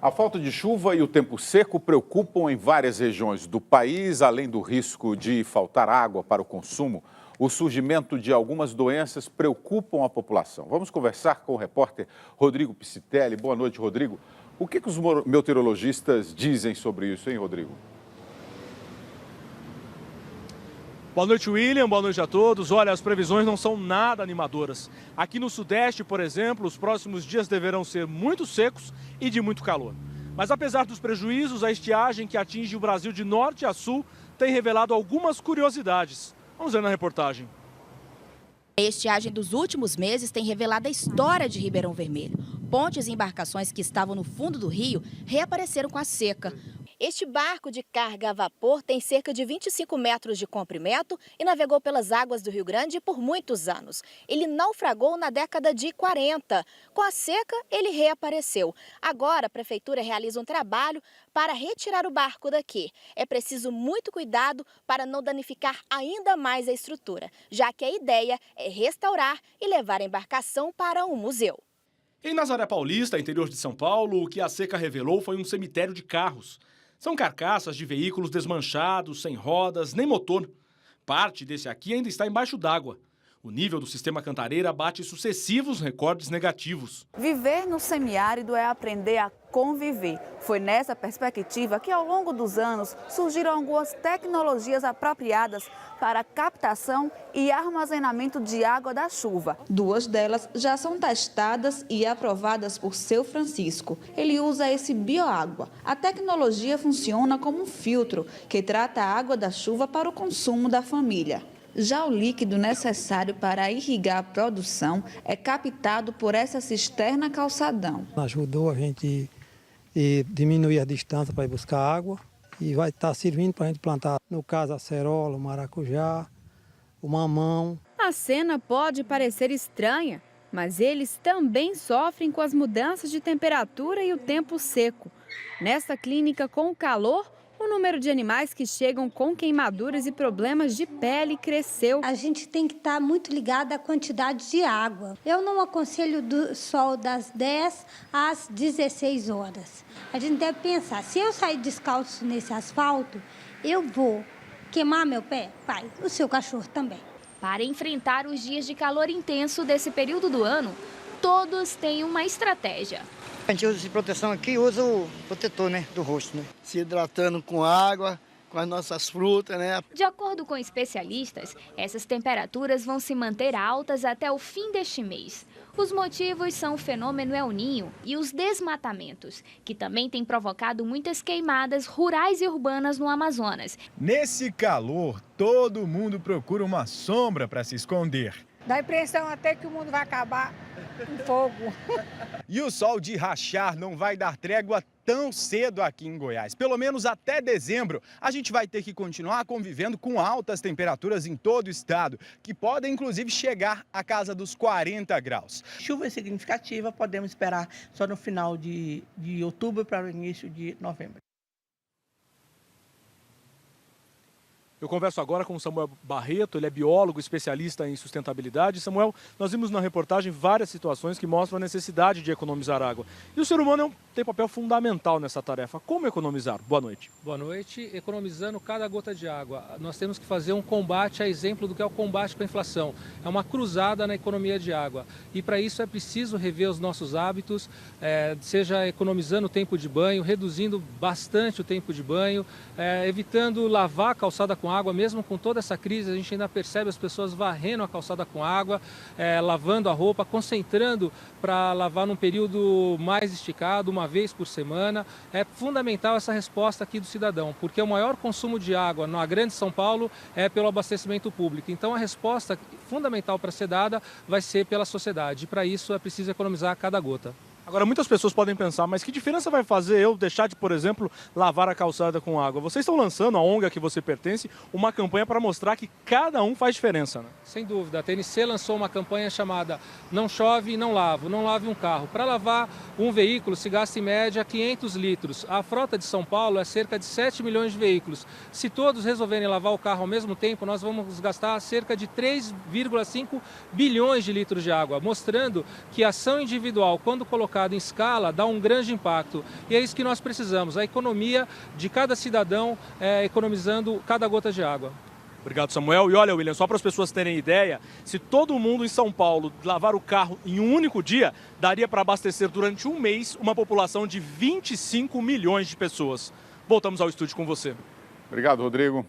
A falta de chuva e o tempo seco preocupam em várias regiões do país, além do risco de faltar água para o consumo. O surgimento de algumas doenças preocupam a população. Vamos conversar com o repórter Rodrigo Piscitelli. Boa noite, Rodrigo. O que os meteorologistas dizem sobre isso, hein, Rodrigo? Boa noite, William. Boa noite a todos. Olha, as previsões não são nada animadoras. Aqui no Sudeste, por exemplo, os próximos dias deverão ser muito secos e de muito calor. Mas apesar dos prejuízos, a estiagem que atinge o Brasil de norte a sul tem revelado algumas curiosidades. Vamos ver na reportagem. A estiagem dos últimos meses tem revelado a história de Ribeirão Vermelho. Pontes e embarcações que estavam no fundo do rio reapareceram com a seca. Este barco de carga a vapor tem cerca de 25 metros de comprimento e navegou pelas águas do Rio Grande por muitos anos. Ele naufragou na década de 40. Com a seca, ele reapareceu. Agora, a prefeitura realiza um trabalho para retirar o barco daqui. É preciso muito cuidado para não danificar ainda mais a estrutura, já que a ideia é restaurar e levar a embarcação para um museu. Em Nazaré Paulista, interior de São Paulo, o que a seca revelou foi um cemitério de carros. São carcaças de veículos desmanchados, sem rodas, nem motor. Parte desse aqui ainda está embaixo d'água. O nível do sistema Cantareira bate sucessivos recordes negativos. Viver no semiárido é aprender a conviver. Foi nessa perspectiva que, ao longo dos anos, surgiram algumas tecnologias apropriadas para a captação e armazenamento de água da chuva. 2 delas já são testadas e aprovadas por seu Francisco. Ele usa esse bioágua. A tecnologia funciona como um filtro que trata a água da chuva para o consumo da família. Já o líquido necessário para irrigar a produção é captado por essa cisterna calçadão. Ajudou a gente a diminuir a distância para ir buscar água e vai estar servindo para a gente plantar, no caso, a acerola, o maracujá, o mamão. A cena pode parecer estranha, mas eles também sofrem com as mudanças de temperatura e o tempo seco. Nesta clínica com o calor, o número de animais que chegam com queimaduras e problemas de pele cresceu. A gente tem que estar muito ligado à quantidade de água. Eu não aconselho do sol das 10 às 16 horas. A gente deve pensar, se eu sair descalço nesse asfalto, eu vou queimar meu pé? Vai, o seu cachorro também. Para enfrentar os dias de calor intenso desse período do ano, todos têm uma estratégia. A gente usa de proteção aqui, usa o protetor, né, do rosto, né? Se hidratando com água, com as nossas frutas, né? De acordo com especialistas, essas temperaturas vão se manter altas até o fim deste mês. Os motivos são o fenômeno El Niño e os desmatamentos, que também têm provocado muitas queimadas rurais e urbanas no Amazonas. Nesse calor, todo mundo procura uma sombra para se esconder. Dá a impressão até que o mundo vai acabar com fogo. E o sol de rachar não vai dar trégua tão cedo aqui em Goiás. Pelo menos até dezembro, a gente vai ter que continuar convivendo com altas temperaturas em todo o estado, que podem inclusive chegar à casa dos 40 graus. Chuva significativa podemos esperar só no final de outubro para o início de novembro. Eu converso agora com o Samuel Barreto, ele é biólogo, especialista em sustentabilidade. Samuel, nós vimos na reportagem várias situações que mostram a necessidade de economizar água. E o ser humano tem papel fundamental nessa tarefa. Como economizar? Boa noite. Boa noite. Economizando cada gota de água. Nós temos que fazer um combate a exemplo do que é o combate com a inflação. É uma cruzada na economia de água. E para isso é preciso rever os nossos hábitos, seja economizando o tempo de banho, reduzindo bastante o tempo de banho, evitando lavar a calçada com água. Mesmo com toda essa crise, a gente ainda percebe as pessoas varrendo a calçada com água, lavando a roupa, concentrando para lavar num período mais esticado, uma vez por semana. É fundamental essa resposta aqui do cidadão, porque o maior consumo de água na Grande São Paulo é pelo abastecimento público. Então a resposta fundamental para ser dada vai ser pela sociedade. E para isso é preciso economizar cada gota. Agora, muitas pessoas podem pensar, mas que diferença vai fazer eu deixar de, por exemplo, lavar a calçada com água? Vocês estão lançando, a ONG a que você pertence, uma campanha para mostrar que cada um faz diferença, né? Sem dúvida. A TNC lançou uma campanha chamada Não Chove, Não Lavo, Não Lave um Carro. Para lavar um veículo se gasta em média 500 litros. A frota de São Paulo é cerca de 7 milhões de veículos. Se todos resolverem lavar o carro ao mesmo tempo, nós vamos gastar cerca de 3,5 bilhões de litros de água, mostrando que a ação individual, quando colocada colocado em escala, dá um grande impacto. E é isso que nós precisamos, a economia de cada cidadão economizando cada gota de água. Obrigado, Samuel. E olha, William, só para as pessoas terem ideia, se todo mundo em São Paulo lavar o carro em um único dia, daria para abastecer durante um mês uma população de 25 milhões de pessoas. Voltamos ao estúdio com você. Obrigado, Rodrigo.